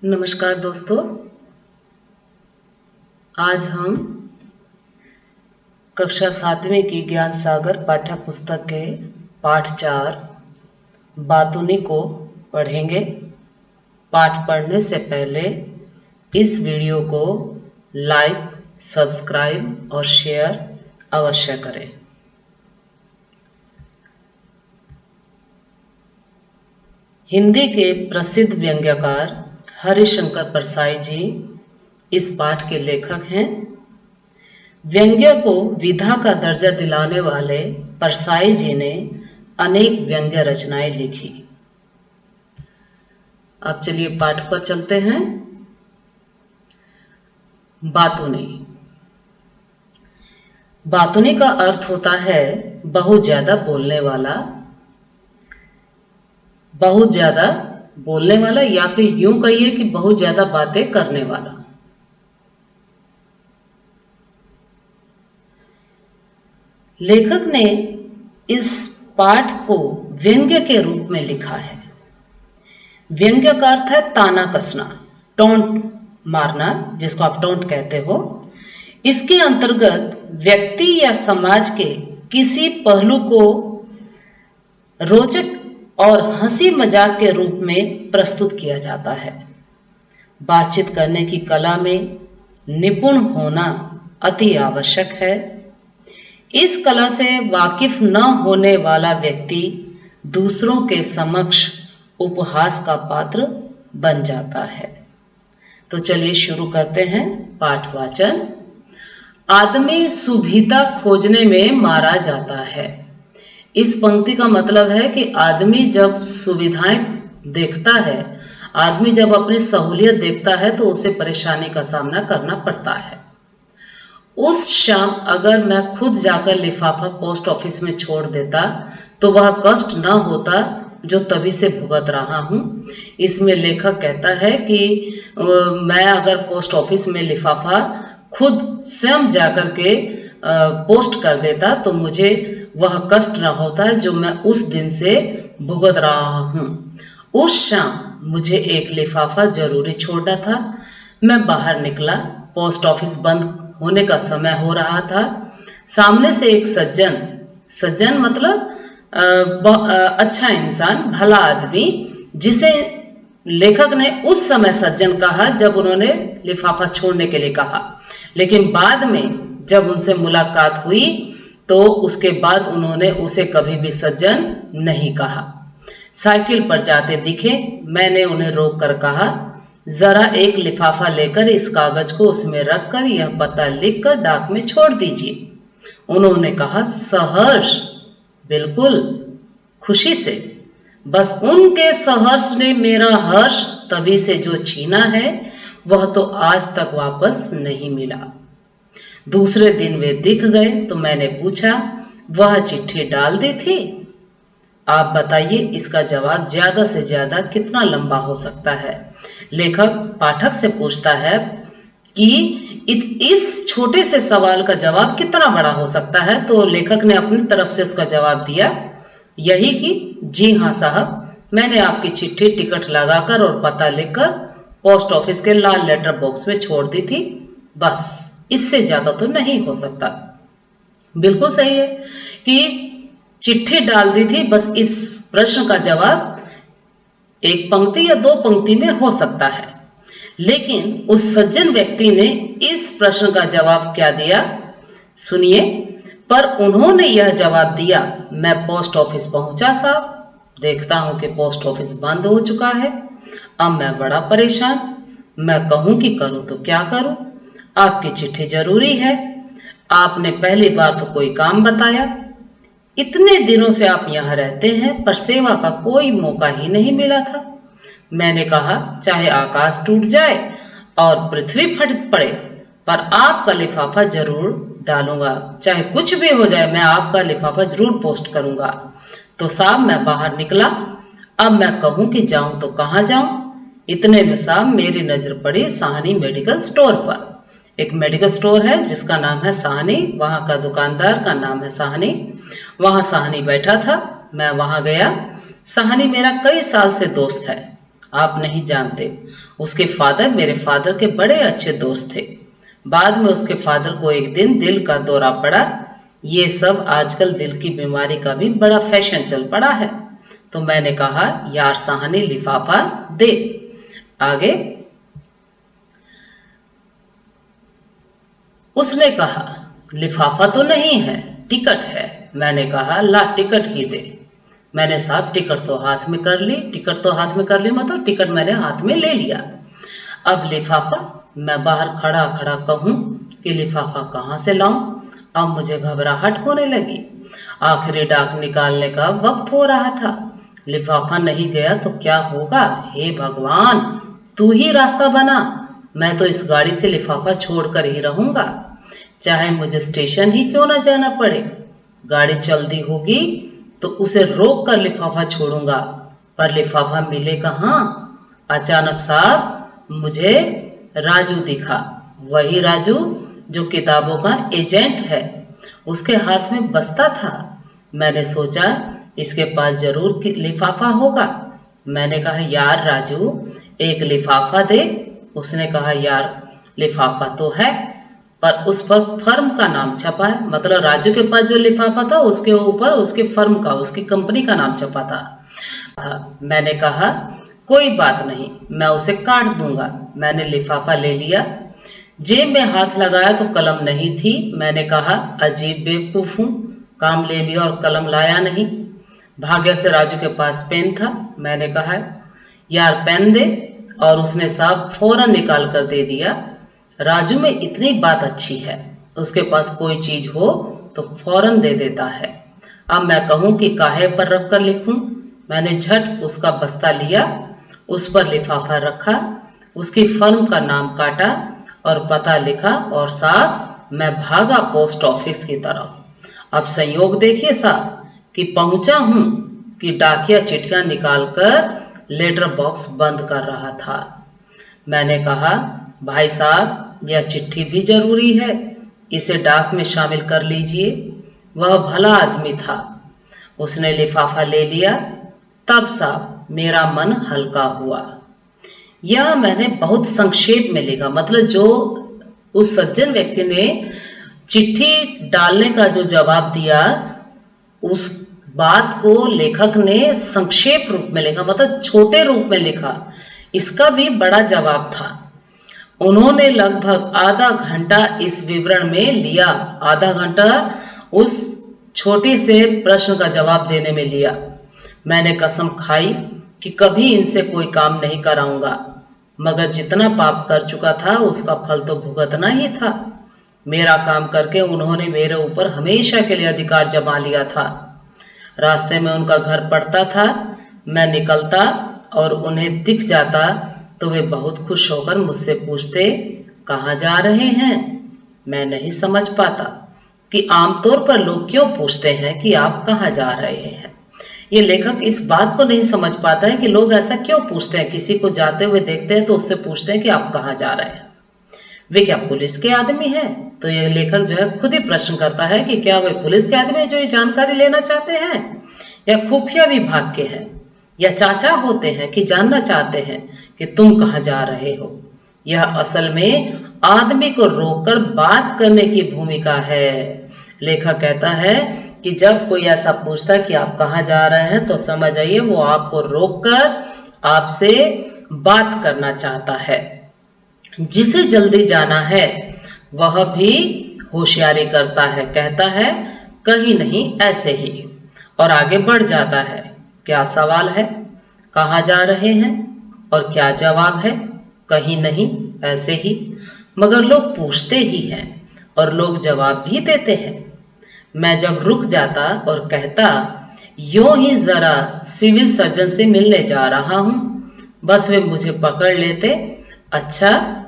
नमस्कार दोस्तों। आज हम कक्षा 7वीं की ज्ञान सागर पाठ्य पुस्तक के पाठ 4 बातूनी को पढ़ेंगे। पाठ पढ़ने से पहले इस वीडियो को लाइक, सब्सक्राइब और शेयर अवश्य करें। हिंदी के प्रसिद्ध व्यंग्यकार हरिशंकर परसाई जी इस पाठ के लेखक हैं। व्यंग्य को विधा का दर्जा दिलाने वाले परसाई जी ने अनेक व्यंग्य रचनाएं लिखी। अब चलिए पाठ पर चलते हैं। बातूनी। बातूनी का अर्थ होता है बहुत ज्यादा बोलने वाला, बहुत ज्यादा बोलने वाला, या फिर यूं कहिए कि बहुत ज्यादा बातें करने वाला। लेखक ने इस पाठ को व्यंग्य के रूप में लिखा है। व्यंग्य का अर्थ है ताना कसना, टोंट मारना, जिसको आप टोंट कहते हो। इसके अंतर्गत व्यक्ति या समाज के किसी पहलू को रोचक और हंसी मजाक के रूप में प्रस्तुत किया जाता है। बातचीत करने की कला में निपुण होना अति आवश्यक है। इस कला से वाकिफ न होने वाला व्यक्ति दूसरों के समक्ष उपहास का पात्र बन जाता है। तो चलिए शुरू करते हैं पाठ वाचन। आदमी सुविधा खोजने में मारा जाता है। इस पंक्ति का मतलब है कि आदमी जब सुविधाएं देखता है, आदमी जब अपनी सहूलियत देखता है तो उसे परेशानी का सामना करना पड़ता है। उस शाम अगर मैं खुद जाकर लिफाफा पोस्ट ऑफिस में छोड़ देता तो वह कष्ट न होता जो तभी से भुगत रहा हूं। इसमें लेखक कहता है कि मैं अगर पोस्ट ऑफिस में लिफाफा खुद स्वयं जाकर के पोस्ट कर देता तो मुझे वह कष्ट न होता है जो मैं उस दिन से भुगत रहा हूं। उस शाम मुझे एक लिफाफा जरूरी छोड़ना था। मैं बाहर निकला। पोस्ट ऑफिस बंद होने का समय हो रहा था। सामने से एक सज्जन मतलब अच्छा इंसान, भला आदमी, जिसे लेखक ने उस समय सज्जन कहा जब उन्होंने लिफाफा छोड़ने के लिए कहा, लेकिन बाद में जब उनसे मुलाकात हुई तो उसके बाद उन्होंने उसे कभी भी सज्जन नहीं कहा। साइकिल पर जाते दिखे। मैंने उन्हें रोक कर कहा, जरा एक लिफाफा लेकर इस कागज को उसमें रखकर यह पता लिखकर डाक में छोड़ दीजिए। उन्होंने कहा, सहर्ष, बिल्कुल, खुशी से। बस उनके सहर्ष ने मेरा हर्ष तभी से जो छीना है वह तो आज तक वापस नहीं मिला। दूसरे दिन वे दिख गए तो मैंने पूछा, वह चिट्ठी डाल दी थी? आप बताइए, इसका जवाब ज्यादा से ज्यादा कितना लंबा हो सकता है? लेखक पाठक से पूछता है कि इस छोटे से सवाल का जवाब कितना बड़ा हो सकता है। तो लेखक ने अपनी तरफ से उसका जवाब दिया, यही कि जी हाँ साहब, मैंने आपकी चिट्ठी टिकट लगाकर और पता लिखकर पोस्ट ऑफिस के लाल लेटर बॉक्स में छोड़ दी थी। बस, इससे ज्यादा तो नहीं हो सकता। बिल्कुल सही है कि चिट्ठी डाल दी थी। बस इस प्रश्न का जवाब एक पंक्ति या दो पंक्ति में हो सकता है। लेकिन उस सज्जन व्यक्ति ने इस प्रश्न का जवाब क्या दिया, सुनिए। पर उन्होंने यह जवाब दिया, मैं पोस्ट ऑफिस पहुंचा साहब, देखता हूं कि पोस्ट ऑफिस बंद हो चुका है। अब मैं बड़ा परेशान, मैं कहूं कि करूं तो क्या करूं? आपकी चिट्ठी जरूरी है। आपने पहली बार तो कोई काम बताया। इतने दिनों से आप यहाँ रहते हैं पर सेवा का कोई मौका ही नहीं मिला था। मैंने कहा, चाहे आकाश टूट जाए और पृथ्वी फट पड़े पर आपका लिफाफा जरूर डालूंगा। चाहे कुछ भी हो जाए, मैं आपका लिफाफा जरूर पोस्ट करूंगा। तो साहब मैं बाहर निकला। अब मैं कहूं कि जाऊं तो कहाँ जाऊं? इतने में साहब मेरी नजर पड़ी साहनी मेडिकल स्टोर पर। एक मेडिकल स्टोर है जिसका नाम है साहनी, वहां का दुकानदार का नाम है साहनी। वहां साहनी बैठा था। मैं वहां गया। साहनी मेरा कई साल से दोस्त है आप नहीं जानते, उसके फादर मेरे फादर के बड़े अच्छे दोस्त थे। बाद में उसके फादर को एक दिन दिल का दौरा पड़ा। ये सब आजकल दिल की बीमारी का भी बड़ा फैशन चल पड़ा है। तो मैंने कहा, यार साहनी लिफाफा दे। आगे उसने कहा, लिफाफा तो नहीं है, टिकट है। मैंने कहा, ला टिकट ही दे। मैंने साहब टिकट तो हाथ में कर ली, मतलब टिकट मैंने हाथ में ले लिया। अब लिफाफा, मैं बाहर खड़ा खड़ा कहूं कि लिफाफा कहाँ से लाऊं। अब मुझे घबराहट होने लगी। आखिरी डाक निकालने का वक्त हो रहा था। लिफाफा नहीं गया तो क्या होगा। हे भगवान, तू ही रास्ता बना। मैं तो इस गाड़ी से लिफाफा छोड़कर ही रहूंगा, चाहे मुझे स्टेशन ही क्यों ना जाना पड़े। गाड़ी चल दी होगी तो उसे रोक कर लिफाफा छोड़ूंगा, पर लिफाफा मिले कहाँ। अचानक साहब मुझे राजू दिखा, वही राजू जो किताबों का एजेंट है। उसके हाथ में बस्ता था। मैंने सोचा इसके पास जरूर लिफाफा होगा। मैंने कहा, यार राजू एक लिफाफा दे। उसने कहा, यार लिफाफा तो है, पर उस पर फर्म का नाम छपा है। मतलब राजू के पास जो लिफाफा था उसके ऊपर उसके फर्म का, उसकी कंपनी का नाम छपा था। मैंने कहा, कोई बात नहीं, मैं उसे काट दूंगा। मैंने लिफाफा ले लिया। जेब में हाथ लगाया तो कलम नहीं थी। मैंने कहा, अजीब बेवकूफ हूं, काम ले लिया और कलम लाया नहीं। भाग्य से राजू के पास पेन था। मैंने कहा, यार पेन दे, और उसने साहब फौरन निकाल कर दे दिया। राजू में इतनी बात अच्छी है, उसके पास कोई चीज हो तो फौरन दे देता है। अब मैं कहूं कि काहे पर रख कर लिखूं। मैंने झट उसका बस्ता लिया, उस पर लिफाफा रखा, उसकी फर्म का नाम काटा और पता लिखा, और साहब मैं भागा पोस्ट ऑफिस की तरफ। अब संयोग देखिए साहब कि पहुंचा हूं कि डाकिया चिट्ठियां निकालकर लेटर बॉक्स बंद कर रहा था। मैंने कहा, भाई साहब यह चिट्ठी भी जरूरी है, इसे डाक में शामिल कर लीजिए। वह भला आदमी था, उसने लिफाफा ले लिया। तब साहब मेरा मन हल्का हुआ। यह मैंने बहुत संक्षेप में लिखा, मतलब जो उस सज्जन व्यक्ति ने चिट्ठी डालने का जो जवाब दिया, उस बात को लेखक ने संक्षेप रूप में लिखा, मतलब छोटे रूप में लिखा। इसका भी बड़ा जवाब था। उन्होंने लगभग आधा घंटा इस विवरण में लिया, आधा घंटा उस छोटे से प्रश्न का जवाब देने में लिया। मैंने कसम खाई कि कभी इनसे कोई काम नहीं कराऊंगा, मगर जितना पाप कर चुका था उसका फल तो भुगतना ही था। मेरा काम करके उन्होंने मेरे ऊपर हमेशा के लिए अधिकार जमा लिया था। रास्ते में उनका घर पड़ता था, मैं निकलता और उन्हें दिख जाता तो वे बहुत खुश होकर मुझसे पूछते, कहाँ जा रहे हैं। मैं नहीं समझ पाता कि आमतौर पर लोग क्यों पूछते हैं कि आप कहाँ जा रहे हैं। ये लेखक इस बात को नहीं समझ पाता है कि लोग ऐसा क्यों पूछते हैं। किसी को जाते हुए देखते हैं तो उससे पूछते हैं कि आप कहाँ जा रहे हैं। वे क्या पुलिस के आदमी हैं? तो ये लेखक जो है खुद ही प्रश्न करता है कि क्या वे पुलिस के आदमी हैं जो ये जानकारी लेना चाहते हैं, या खुफिया विभाग के हैं, या चाचा होते हैं कि जानना चाहते हैं कि तुम कहाँ जा रहे हो। यह असल में आदमी को रोककर बात करने की भूमिका है। लेखक कहता है कि जब कोई ऐसा पूछता है कि आप कहाँ जा रहे हैं, तो समझ आइए वो आपको रोककर आपसे बात करना चाहता है। जिसे जल्दी जाना है वह भी होशियारी करता है, कहता है कहीं नहीं ऐसे ही, और आगे बढ़ जाता है। क्या सवाल है, कहाँ जा रहे हैं, और क्या जवाब है, कहीं नहीं ऐसे ही। मगर लोग पूछते ही हैं और लोग जवाब भी देते हैं। मैं जब रुक जाता और कहता, यूं ही जरा सिविल सर्जन से मिलने जा रहा हूं, बस वे मुझे पकड़ लेते। अच्छा,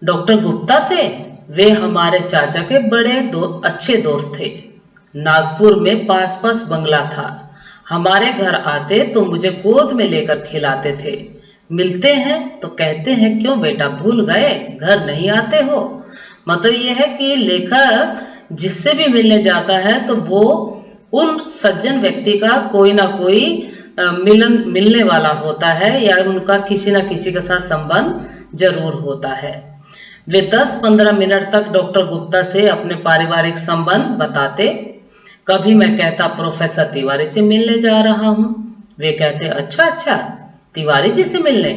डॉक्टर गुप्ता से? वे हमारे चाचा के बड़े अच्छे दोस्त थे। नागपुर में पास पास बंगला था। हमारे घर आते तो मुझे गोद में लेकर खिलाते थे। मिलते हैं तो कहते हैं, क्यों बेटा भूल गए, घर नहीं आते हो। मतलब यह है कि लेखक जिससे भी मिलने जाता है तो वो उन सज्जन व्यक्ति का कोई ना कोई मिलने वाला होता है या उनका किसी न किसी के साथ संबंध जरूर होता है। वे 10-15 मिनट तक डॉक्टर गुप्ता से अपने पारिवारिक संबंध बताते। कभी मैं कहता प्रोफेसर तिवारी से मिलने जा रहा हूँ। वे कहते अच्छा अच्छा तिवारी जी से मिलने।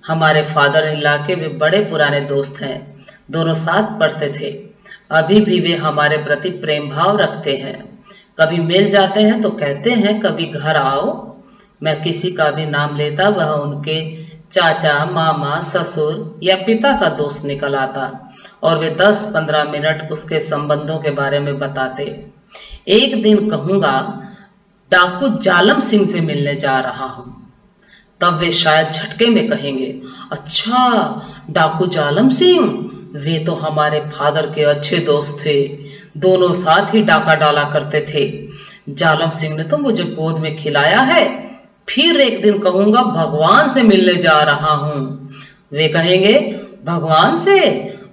हमारे फादर इन लॉ के वे बड़े पुराने दोस्त हैं, दोनों साथ पढ़ते थे। अभी भी वे हमारे प्रति प्रेम भाव रखते हैं। कभी मिल जाते हैं तो कहते हैं कभी घर आओ। मैं किसी का भी नाम लेता वह उनके चाचा, मामा, ससुर या पिता का दोस्त निकल आता और वे 10-15 मिनट उसके संबंधों के बारे में बताते। एक दिन कहूँगा डाकू जालम सिंह से मिलने जा रहा हूँ, तब वे शायद झटके में कहेंगे अच्छा डाकू जालम सिंह, वे तो हमारे फादर के अच्छे दोस्त थे, दोनों साथ ही डाका डाला करते थे। जालम सिंह ने तो मुझे गोद में खिलाया है। फिर एक दिन कहूँगा भगवान से मिलने जा रहा हूँ। वे कहेंगे भगवान से?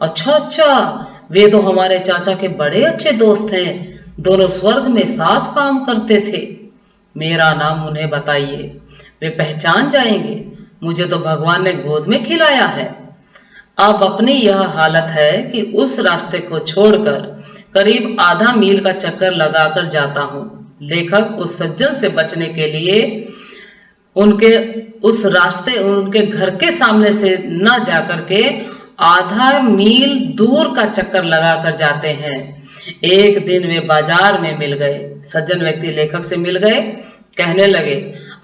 अच्छा अच्छा, वे तो हमारे चाचा के बड़े अच्छे दोस्त हैं, दोनों स्वर्ग में साथ काम करते थे। मेरा नाम उन्हें बताइए, वे पहचान जाएंगे। मुझे तो भगवान ने गोद में खिलाया है। अब अपनी यह हालत है कि उस रास्ते को छोड़कर करीब आधा मील का चक्कर लगाकर जाता हूँ। लेखक उस सज्जन से बचने के लिए उनके उस रास्ते उनके घर के सामने से न जाकर के आधा मील दूर का चक्कर लगाकर जाते हैं। एक दिन वे बाजार में मिल गए। सज्जन व्यक्ति लेखक से मिल गए, कहने लगे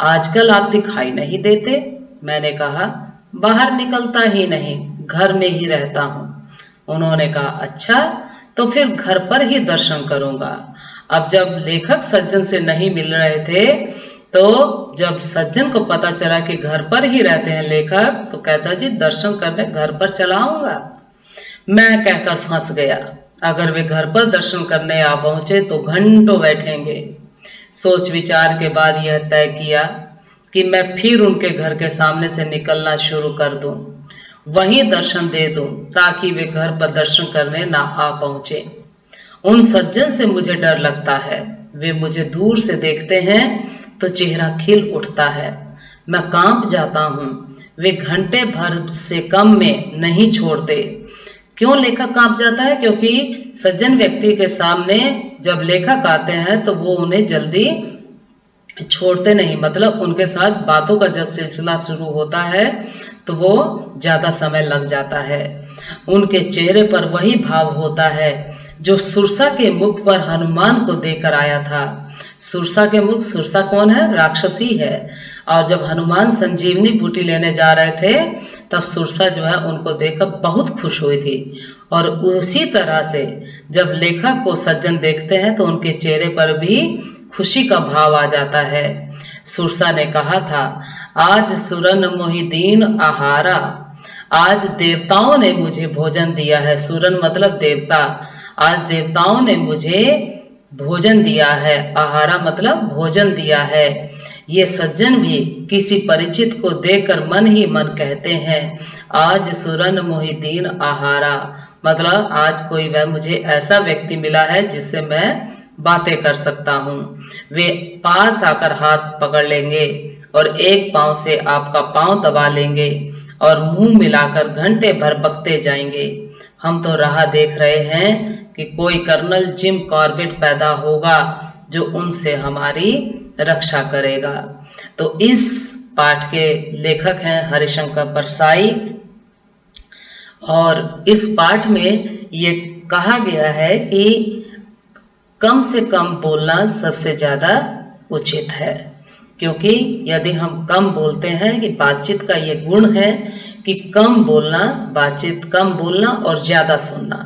आजकल आप दिखाई नहीं देते। मैंने कहा बाहर निकलता ही नहीं, घर में ही रहता हूँ। उन्होंने कहा अच्छा, तो फिर घर पर ही दर्शन करूंगा। अब जब लेखक सज्जन से नहीं मिल रहे थे तो जब सज्जन को पता चला कि घर पर ही रहते हैं लेखक, तो कहता जी दर्शन करने घर पर चलाऊंगा। मैं कहकर फंस गया, अगर वे घर पर दर्शन करने आ पहुंचे तो घंटों बैठेंगे। सोच विचार के बाद यह तय किया कि मैं फिर उनके घर के सामने से निकलना शुरू कर दूं, वहीं दर्शन दे दूं ताकि वे घर पर दर्शन करने ना आ पहुंचे। उन सज्जन से मुझे डर लगता है, वे मुझे दूर से देखते हैं तो चेहरा खिल उठता है, मैं कांप जाता हूँ। वे घंटे भर से कम में नहीं छोड़ते। क्यों लेखक कांप जाता है? क्योंकि सज्जन व्यक्ति के सामने जब लेखक आते हैं तो वो उन्हें जल्दी छोड़ते नहीं, मतलब उनके साथ बातों का जब सिलसिला शुरू होता है तो वो ज्यादा समय लग जाता है। उनके चेहरे पर वही भाव होता है जो सुरसा के मुख पर हनुमान को देकर आया था। सुरसा के मुख, सुरसा कौन है? राक्षसी है। और जब हनुमान संजीवनी बूटी लेने जा रहे थे तब सुरसा जो है उनको देखकर बहुत खुश हुई थी। और उसी तरह से जब लेखक को सज्जन देखते हैं तो उनके चेहरे पर भी खुशी का भाव आ जाता है। सुरसा ने कहा था आज सुरन मोहिदीन आहारा, आज देवताओं ने मुझे भोजन दिया है। सुरन मतलब देवता। आज देवताओं ने मुझे भोजन दिया है, आहारा मतलब भोजन दिया है। ये सज्जन भी किसी परिचित को देखकर मन ही मन कहते हैं आज सुरन मोहिदीन आहारा, मतलब आज कोई वह मुझे ऐसा व्यक्ति मिला है जिससे मैं बातें कर सकता हूँ। वे पास आकर हाथ पकड़ लेंगे और एक पांव से आपका पांव दबा लेंगे और मुंह मिलाकर घंटे भर बकते जाएंगे। हम तो राह देख रहे हैं कि कोई कर्नल जिम कॉर्बेट पैदा होगा जो उनसे हमारी रक्षा करेगा। तो इस पाठ के लेखक हैं हरिशंकर परसाई और इस पाठ में ये कहा गया है कि कम से कम बोलना सबसे ज्यादा उचित है, क्योंकि यदि हम कम बोलते हैं कि बातचीत का ये गुण है कि कम बोलना, बातचीत कम बोलना और ज्यादा सुनना,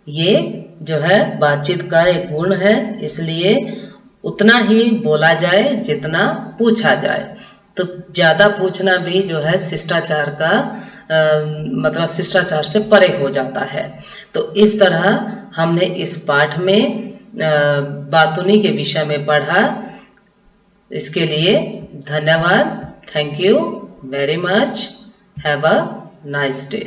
ये जो है बातचीत का एक गुण है। इसलिए उतना ही बोला जाए जितना पूछा जाए। तो ज्यादा पूछना भी जो है शिष्टाचार का मतलब शिष्टाचार से परे हो जाता है। तो इस तरह हमने इस पाठ में बातुनी के विषय में पढ़ा। इसके लिए धन्यवाद। Thank you very much. Have a nice day.